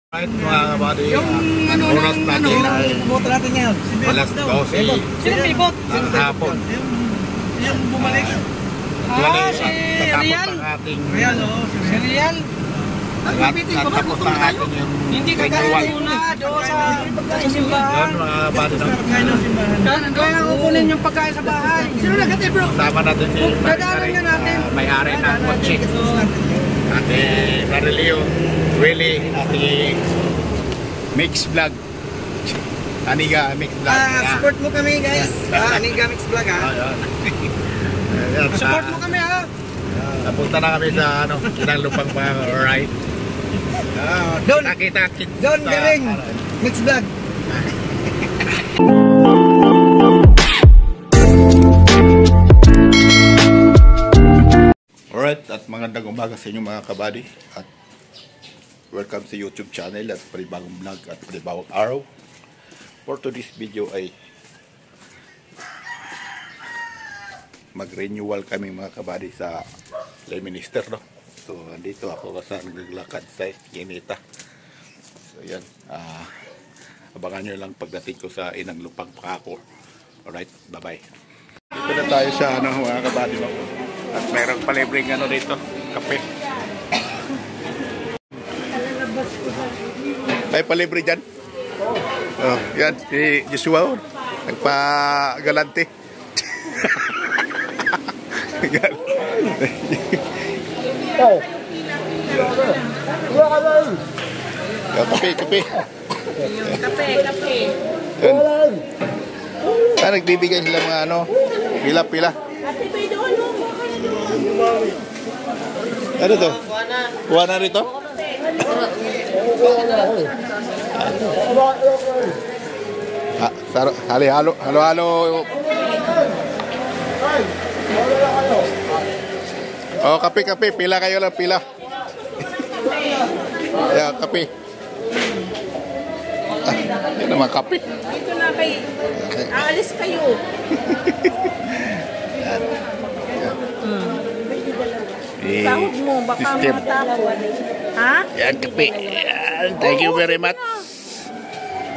Kahit mga kabady, ano oras natin ay boto natin ngayon? alas 12 Sino pivot? ng hapon. Yung bumalik. Si Rial. Ang ating Rial, si Rial. natapos na ating yung Hindi ka renewal. muna doon sa simbahan. Yun mga kabady, Kaya kukunin yung pagkain sa bahay. Sino nagkatid bro? sama natin si may-ari ng kotse. Ate Brother Leo, Willie, Ate Mix Vlog. Aniga Mix Vlog. Support mo kami guys. Aniga Mix Vlog ha. Support mo kami ha. Napunta na kami sa Inang Lupang Ride. Don, Nakita Don Galing, Mix Vlog. Alright, at magandang umaga sa inyo mga kabady. At welcome sa YouTube channel at panibagong vlog at panibagong araw. For today's video ay mag-renewal kami mga kabady sa lay minister, no? So, andito ako kasi naglakad sa Ginita. So, yan. Abangan nyo lang pagdating ko sa Inang Lupang Pakako. Alright, bye-bye. Dito na tayo sa mga kabady, no? At mayroong palibreng dito, kape. May palibre dyan. Oh, yan, si Joshua. Nagpa-galante. Kape. Yan. Nagbibigay sila mga pila-pila. Ano to? Kuha na rito? Halo-halo. Oh, kape. Pila kayo lang, pila. Yeah, kape. Yan naman, kape. Dito na kayo. Aalis kayo. Sahod mo, baka matapon. Ha? Yan, kape. Yan, thank you very much.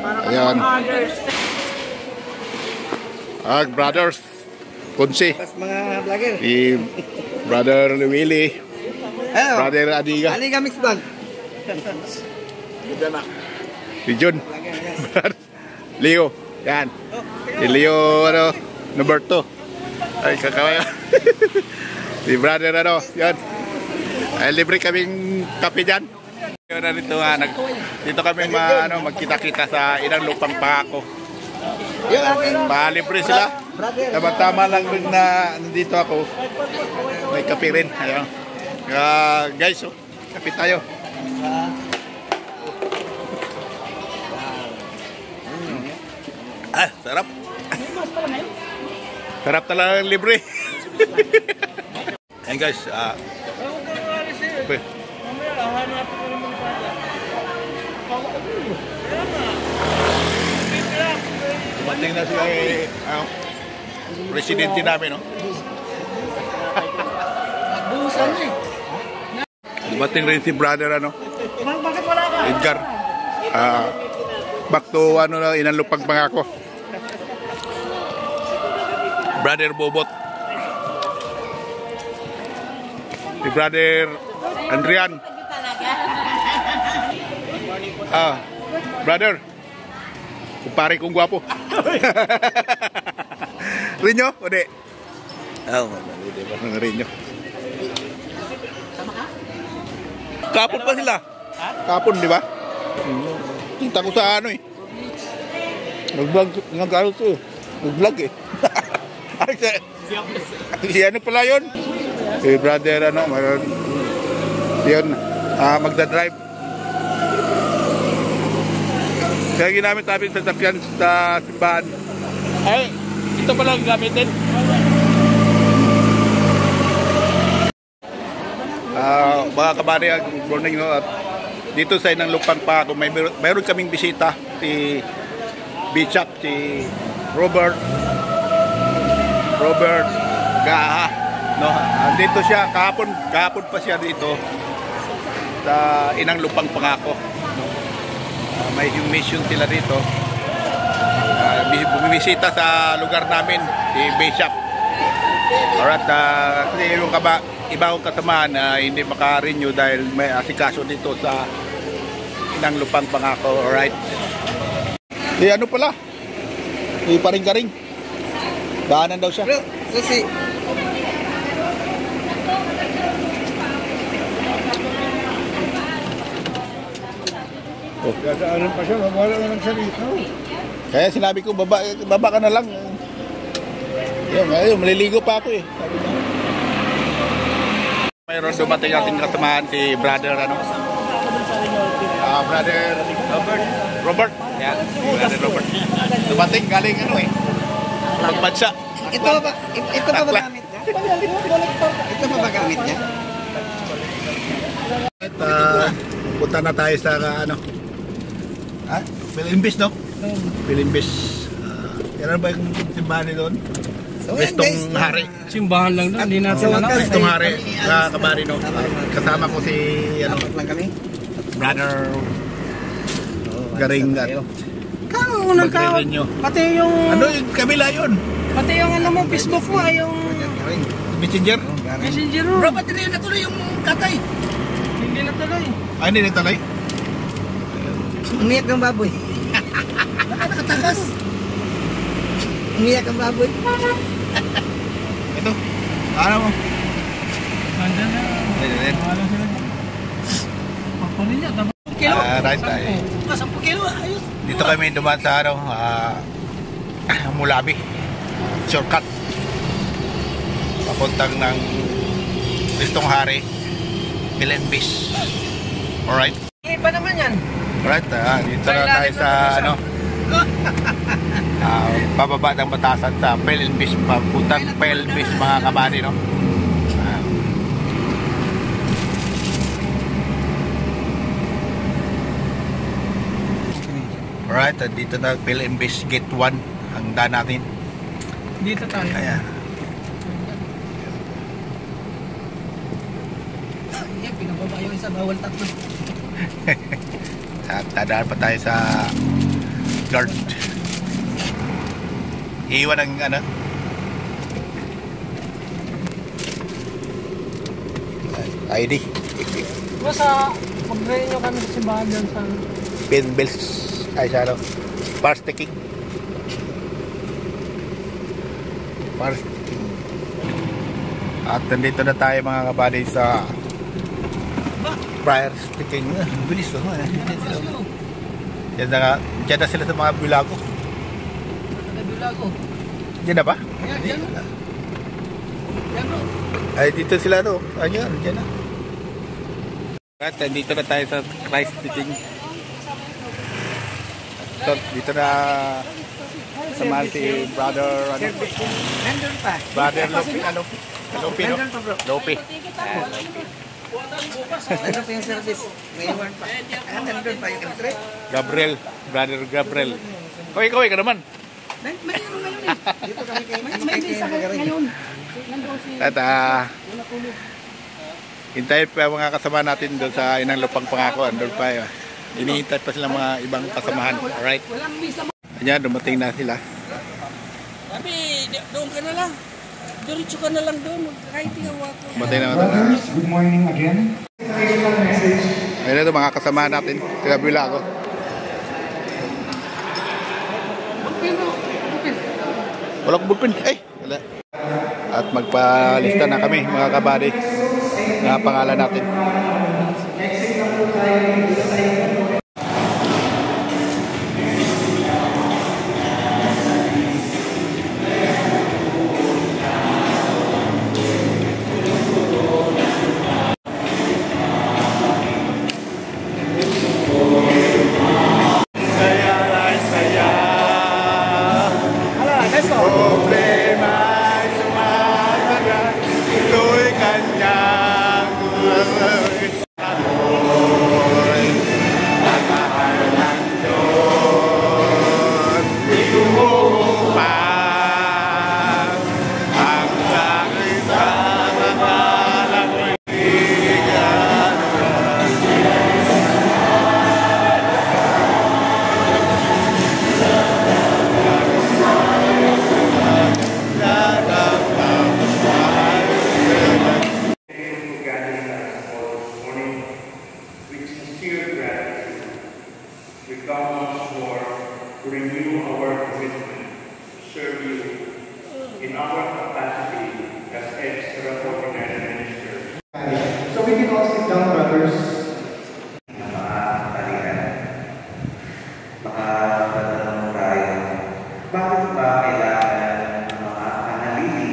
Ayan. Brothers. Kunsi. Mga vlogger. Si Brother Willie. Brother Adiga. Aniga Mix Vlog. Si Jun. Leo. Yan. Si Leo, number 2. Ay, kakawaya. Si Brother, yan. Ay, libre kaming kape dyan. Dito kami magkita-kita sa Inang Lupang Pakako. Libre sila. Tama lang rin na nandito ako. May kape rin. Ayan. Guys, kape tayo. Sarap. Sarap talagang libre. Ayan guys, dumating na sila presidente namin, no? Dumating rin si brother, Edgar. Back to, Inang Lupang Pakako. Brother Bobot. Si Brother Andrian. Brother. Kumpare kong gwapo. Rinyo? O di? Rinyo. Kapon pa sila. Kapon, di ba? Kita ko sa nag-vlog Nag-vlog eh. Si pala yun? Si brother yun, magdadrive. Kaya ginamit namin sa sakyan sa simbahan. Ay, ito pala ang gamitin. Mga kabari, good morning. At dito sa Inang Lupang Pakako, mayroon kaming bisita. Si Bishop, si Robert Gaha, no? Dito siya kahapon pa siya dito sa Inang Lupang Pakako. may mission sila dito. Bumisita sa lugar namin, si Bishop. Alright, kasi yung iba kong kasamahan hindi maka-renew dahil may asikaso dito sa Inang Lupang Pangako. Alright. Ano pala? Paring-garing. Daanan daw siya. Bro, susi. Oh. Dadaanan pa siya, wala naman siya dito. Kaya sinabi ko, baba ka na lang. Ayun, maliligo pa ako eh. Sabi niya. Mayroon dumating ating kasamahan si brother brother Robert. Yeah, brother Robert. Dumating galing magbansa. Ito ba gamit niya? Ito ba gamit niya? At punta na tayo sa Pilimbis, no? Pilimbis. Yan ba yung simbahan doon? Westong Hari. Simbahan lang doon, hindi natin alam. Westong Hari, kabari, no? Kasama ko si brother Garing at Unang kawat. Pati yung... yung kabila yun? Pati yung Facebook mo ay yung... Messenger? Messenger mo. Bro, pati na yun natuloy yung katay. Hindi natuloy. Hindi natuloy? Umiyak ang baboy. Nakatakas. Umiyak ang baboy. Ito. Ano mo? Nandiyan na. Wala sila. Pakunin niya. 10 kilo. Right tayo. 10 kilo. Ayos. Dito kami dumaan sa Mulabi. Shortcut. Papuntang ng Westong Hari. Pilimbis. Alright. Iba naman yan. Alright, dito na tayo sa pababa ng batasan sa Pilimbis, papuntang Pilimbis mga kabady, no? Alright, dito na Pilimbis Gate 1 ang daan natin. Dito tayo. Ayan. Pinababa yung isa, bawal tatlo. At dadaan pa tayo sa guard. Iiwan ang ID. Basta, mag-rain nyo kami sa simbahan dyan sa... Pinbills. Ay, Parsticking. Parsticking. At nandito na tayo mga kabady sa prior sticking. Bilis mo. Diyan na sila sa mga Bilago. Bilago. Diyan na ba? Diyan bro. Ay, dito sila Ayan, diyan na. At dito na tayo sa Christ sticking. Dito na samahan si brother Nandun pa. Brother Lopi, no? Lopi. Nandun pa yung service. May iwan pa. Nandun pa yung entry. Gabriel, brother Gabriel. Ikaw ka naman. Mayroon ngayon eh. Dito kami kayo. May isa ngayon. At hintayin pa mga kasama natin doon sa Inang Lupang Pangako. Andun pa inihintay pa sila mga ibang kasamahan. Alright. Ayan, dumating na sila. Sabi, doon ka na lang. Diretso ka na lang doon. Kahit ihawa ko. Dumating na natin. Good morning again. Ayun na ito mga kasamahan natin. Sila Bilago. Walang bulpin. Wala. At magpalista na kami mga kabady na pangalan natin. come once more to renew our commitment to serve you in our capacity as extraordinary ministers. So we can all sit down, brothers. Mga kalihan, makatanong tayo, bakit ba kailangan ng mga panalili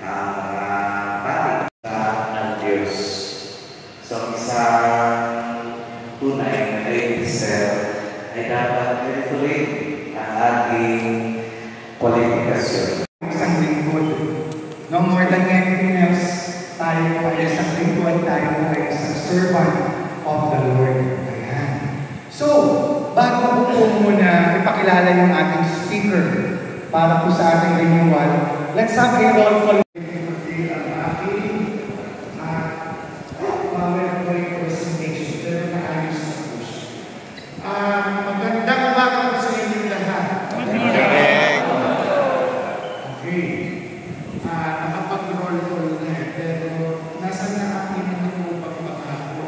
ang mga paligsa ng Diyos? So isang tunay na kaibigan ay dapat ituloy ang ating kwalifikasyon. Isang lingkod. No more than anything else, tayo po ay isang lingkod, tayo po ay isang servant of the Lord. Ayan. So, bago po muna ipakilala yung ating speaker para po sa ating renewal, let's have a roll call. Ang ating PowerPoint presentation. Pero naayos na po siya. Magandang umaga po sa inyo lahat. Okay. Nakapag-roll call na eh, pero nasa na aking na po pagpapako.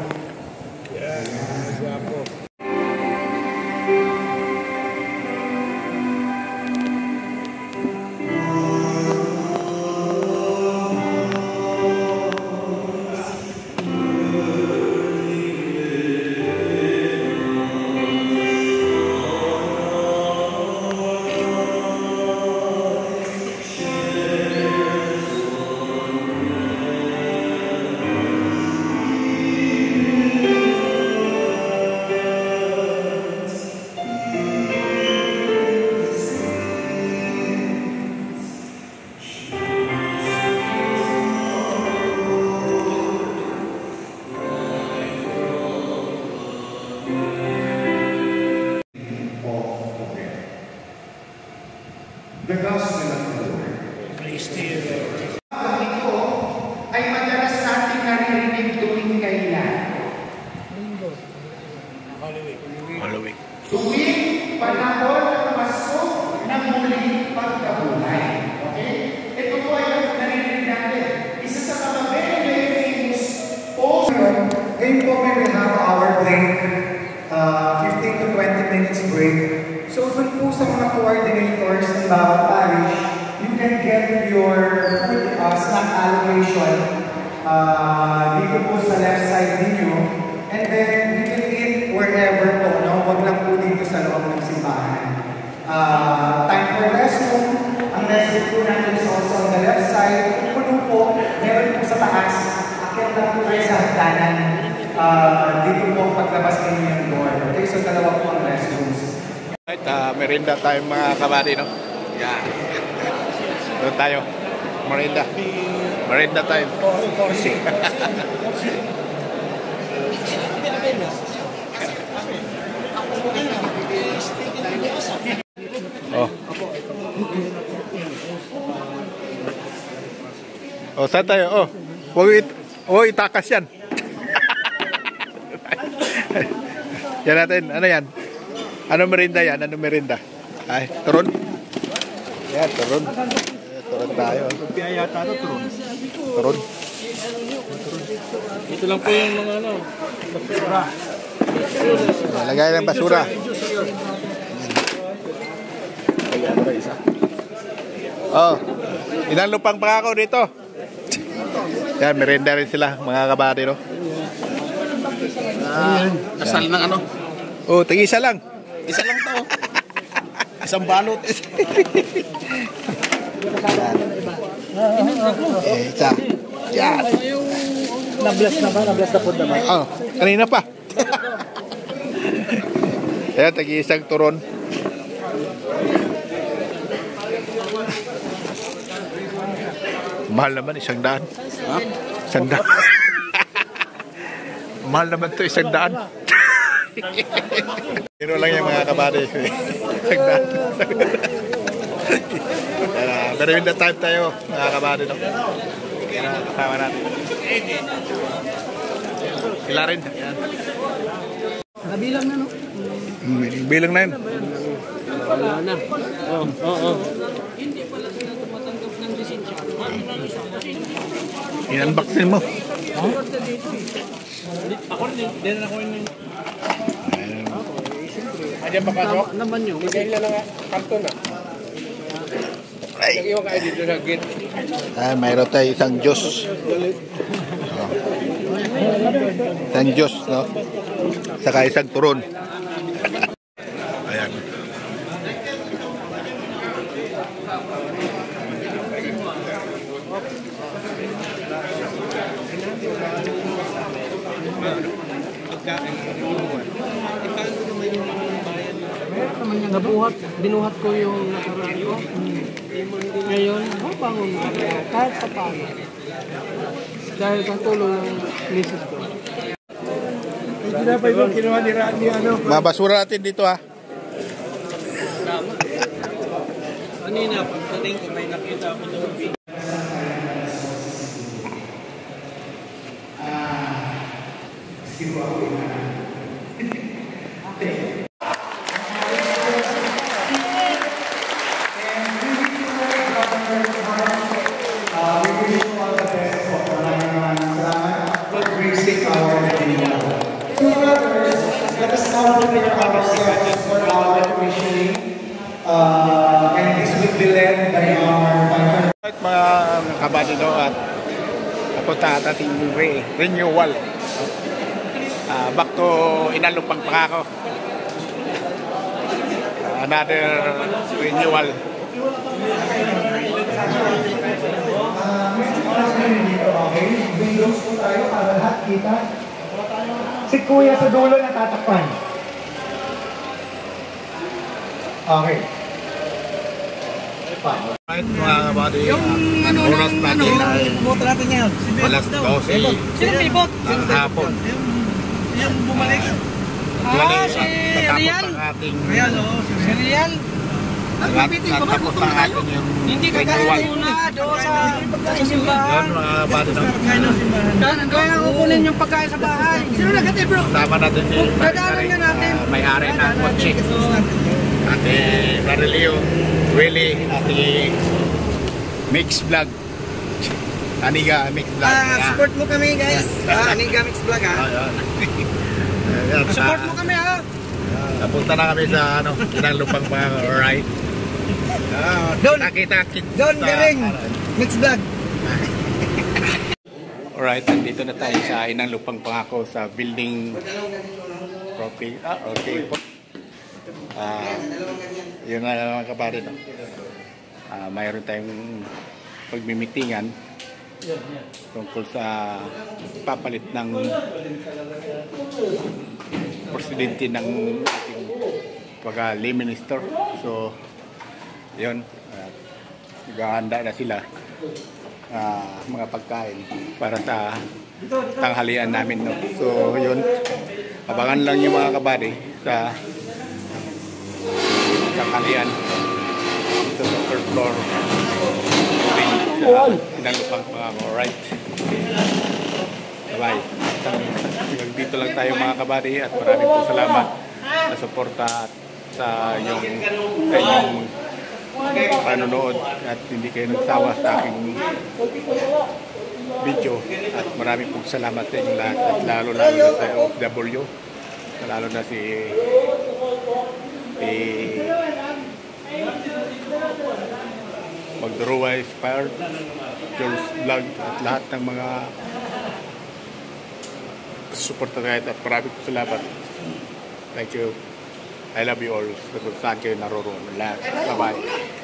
The Gospel of the Lord. Ito ay madalas natin naririnig tuwing kailan. Maluwig. Tuwing panahon ng Pasko na muling pagkabuhay. Okay? Ito po ay naririnig natin. Isa sa mga very, very famous post. Ngayon po we will have our break. 15 to 20 minutes break. So dun po sa mga coordinators ng bawat parish, you can get your food snack allocation dito po sa left side ninyo. And then you can eat wherever po, no? Huwag lang po dito sa loob ng simbahan. Time for restroom. Ang restroom po natin is also on the left side. Kung puno po, meron po sa taas. Akyat lang po tayo sa hagdanan. Dito po ang paglabas ninyo yung door. Okay, so dalawa po ang restrooms. Right, merienda tayo mga kabady, no? Yan. Doon tayo. Merienda. Merienda tayo. Oh. Oh, saan tayo? Oh. Itakas yan. Yan natin. Ano yan? Ano merinda yan? Ano merinda? Ay, turon? Yan, turon. Turon tayo. Piyaya tayo, turon. Turon. Ito lang po yung mga ano, basura. Lagay ng basura. Oh, ilang lupang pa ako dito. Yan, merinda rin sila, mga kabady, no? Asal ng ano? Oh, tig-isa lang. Isa lang to. Isang balot. Isa. Yan. Nabless na ba? Nabless na po naman. Oh, kanina pa. Ayan, tig-isang turon. Mahal naman, 100. Ha? 100. Mahal naman to, 100. Pero lang yung mga kabady. 100. Pero in the time tayo, mga kabady, no? Kasama natin. Sila rin. Ayan. Nabilang na, no? Bilang na yun. Wala na. Oo. Hindi pala sila tumatanggap ng lisensya. In-unboxin mo. Ako rin, din ako yun. Ayan ba pasok? Naman yun. Bigay na lang karton na. Nag-iwan kayo dito sa gate. Mayroon tayo isang Diyos. Isang Diyos, no? Saka isang turon. Ayan. Binuhat ko yung nakaraan ko. Ngayon, bangon ako kahit sa paano. Dahil sa tulong ng misis ko. Hindi na pa yung kinuha ni Randy ano. Mabasura natin dito, ha. Kanina, pagdating ko may nakita ako doon. Let us now prepare ourselves for our commissioning, and this will be led by our Mga kabadino at kapunta at ating renewal. Back to Inalupang Pangako. Another renewal. Okay, windows po tayo para lahat kita. Si Kuya sa dulo natatakpan. Okay. Right, mga kabady, oras natin ay Boto natin ngayon. alas 12 Sino may bot? ng hapon. Yung bumalik. Si Rian. Si Rian. Tapos na atin yung Hindi ka renewal. muna doon sa simbahan. Yun, mga kabady, Kaya kukunin yung pagkain sa bahay. Sino nagkatid bro? kasama natin si Dadaanan nga natin. may-ari ng kotse. Ate Marilio, Willie, Ate Mix Vlog. Aniga Mix Vlog. Support mo kami guys. Aniga Mix Vlog ha. Ayan. Support mo kami ha. Napunta na kami sa Inalupang Pangako, alright? Nakita kita. Don Garing. Mix Vlog. Alright, nandito na tayo sa Inalupang Pangako sa building okay. Okay po. Yun na mga kapatid, no? Mayroon tayong pagmimitingan tungkol sa papalit ng presidente ng ating pag-lay minister. So yun, naghahanda na sila mga pagkain para sa tanghalian namin, no? So yun, abangan lang yung mga kabady sa tanghalian dito sa third floor Inalupang Pangako. Alright, bye bye. Dito lang tayo mga kabady at maraming po salamat sa suporta at sa inyong panonood at hindi kayo nagsawa sa aking video, at maraming po salamat sa inyong lahat, at lalo na sa OFW, lalo na si Magduruwa Inspired, Jules Vlog, at lahat ng mga suporta kahit, at maraming po salamat. Thank you. I love you all. Kung saan kayo naroroon. Lahat. Bye-bye.